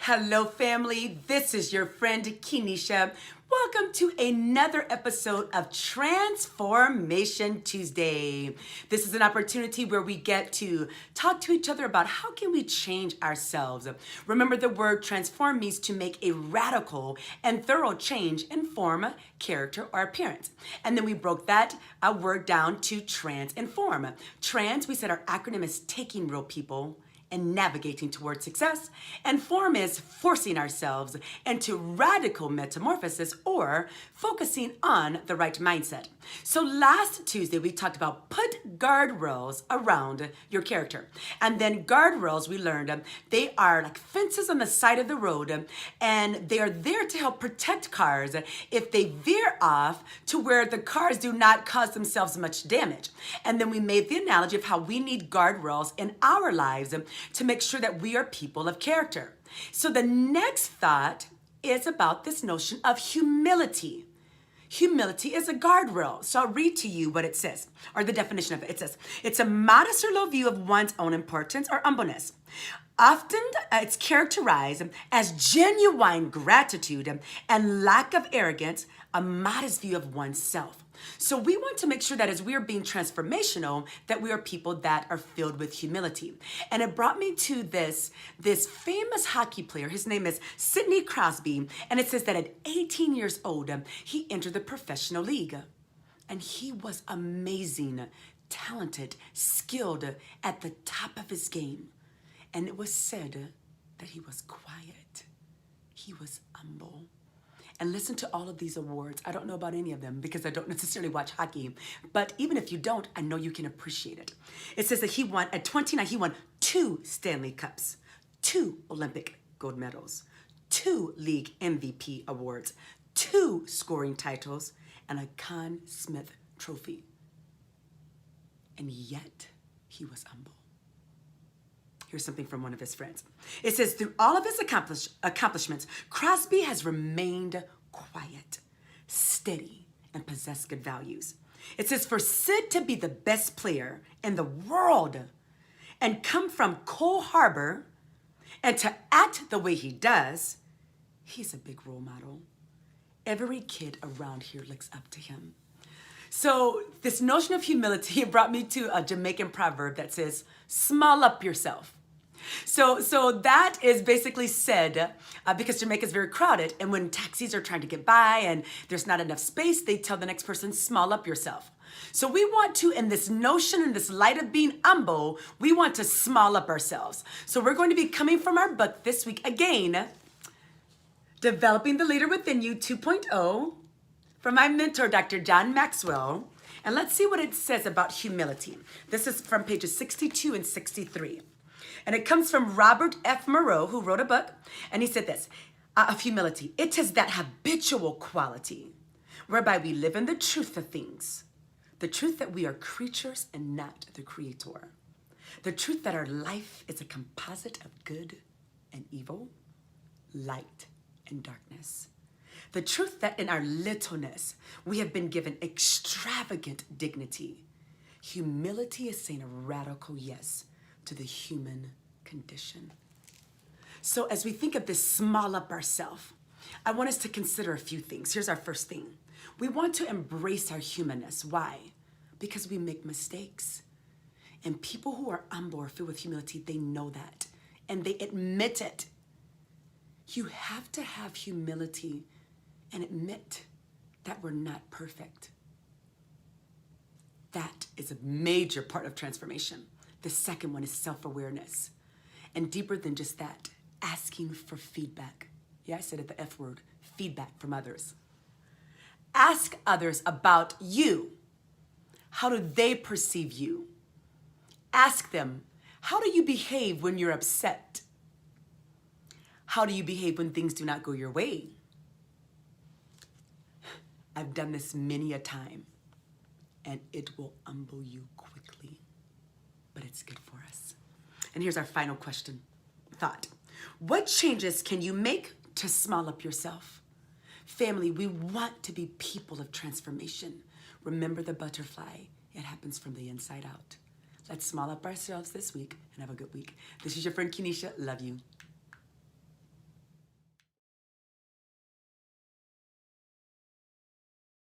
Hello, family. This is your friend, Kenisha. Welcome to another episode of Transformation Tuesday. This is an opportunity where we get to talk to each other about how can we change ourselves. Remember, the word transform means to make a radical and thorough change in form, character, or appearance. And then we broke that word down to trans and form. Trans, we said our acronym is taking real people and navigating towards success. And form is forcing ourselves into radical metamorphosis or focusing on the right mindset. So last Tuesday, we talked about put guardrails around your character. And then guardrails, we learned, they are like fences on the side of the road, and they are there to help protect cars if they veer off to where the cars do not cause themselves much damage. And then we made the analogy of how we need guardrails in our lives to make sure that we are people of character. So the next thought is about this notion of humility. Humility is a guardrail. So I'll read to you what it says, or the definition of it. It says, it's a modest or low view of one's own importance or humbleness. Often it's characterized as genuine gratitude and lack of arrogance, a modest view of oneself. So we want to make sure that as we are being transformational, that we are people that are filled with humility. And it brought me to this famous hockey player. His name is Sidney Crosby. And it says that at 18 years old, he entered the professional league. And he was amazing, talented, skilled, at the top of his game. And it was said that he was quiet. He was humble. And listen to all of these awards. I don't know about any of them because I don't necessarily watch hockey. But even if you don't, I know you can appreciate it. It says that he won, at 29, he won 2 Stanley Cups, 2 Olympic gold medals, 2 league MVP awards, 2 scoring titles, and a Conn Smythe trophy. And yet, he was humble. Here's something from one of his friends. It says, through all of his accomplishments, Crosby has remained quiet, steady, and possessed good values. It says, for Sid to be the best player in the world and come from Cole Harbor and to act the way he does, he's a big role model. Every kid around here looks up to him. So this notion of humility brought me to a Jamaican proverb that says, small up yourself. So that is basically said because Jamaica is very crowded, and when taxis are trying to get by and there's not enough space, they tell the next person, small up yourself. So we want to, in this notion, in this light of being humble, we want to small up ourselves. So we're going to be coming from our book this week again, Developing the Leader Within You 2.0, from my mentor, Dr. John Maxwell. And let's see what it says about humility. This is from pages 62 and 63. And it comes from Robert F. Moreau, who wrote a book. And he said this, of humility. It is that habitual quality whereby we live in the truth of things. The truth that we are creatures and not the creator. The truth that our life is a composite of good and evil, light and darkness. The truth that in our littleness, we have been given extravagant dignity. Humility is saying a radical yes to the human condition. So as we think of this small up ourselves, I want us to consider a few things. Here's our first thing. We want to embrace our humanness. Why? Because we make mistakes. And people who are humble or filled with humility, they know that. And they admit it. You have to have humility and admit that we're not perfect. That is a major part of transformation. The second one is self-awareness. And deeper than just that, asking for feedback. Yeah, I said it, the F word, feedback from others. Ask others about you. How do they perceive you? Ask them, how do you behave when you're upset? How do you behave when things do not go your way? I've done this many a time, and it will humble you quickly, but it's good for us. And here's our final question, thought. What changes can you make to small up yourself? Family, we want to be people of transformation. Remember the butterfly. It happens from the inside out. Let's small up ourselves this week and have a good week. This is your friend Kenisha. Love you.